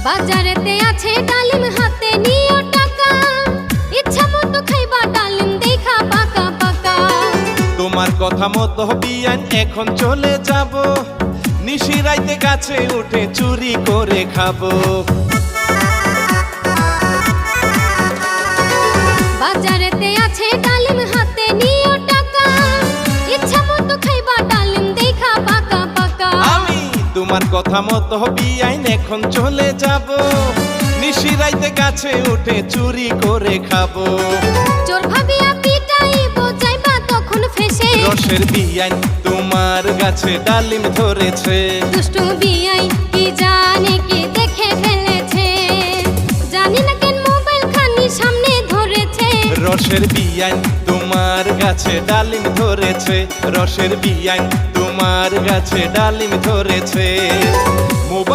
বাজারেতে আছে ডালিম, হাতে নিও টাকা, ইচ্ছা মতো খাইবা ডালিম দেখা পাকা পাকা। তোমার কথা মতো বিয়ান এখন চলে যাব, নিশি রাইতে গাছে উঠে চুরি করে খাবো। বাজারেতে আছে ডালিম, হাতে নিও টাকা, ইচ্ছা মতো খাইবা ডালিম দেখা পাকা পাকা। আমি তোমার কথা মতো বিয়ান এখন চলে যাব, নিশি রাইতে গাছে উঠে চুরি করে খাবো। চোর ভাবিয়া পিটাইব যাইবা তখন ফেসে, রসের বিয়ান তোমার গাছে ডালিম ধরেছে। দুষ্টু বিয়াই কি জানে কি দেখে ফেলেছে, জানি না কেন মোবাইল খানি সামনে ধরেছে। রসের বিয়ান তোমার গাছে ডালিম ধরেছে, রসের বিয়ান তোমার গাছে ডালিম ধরেছে। মোবাইল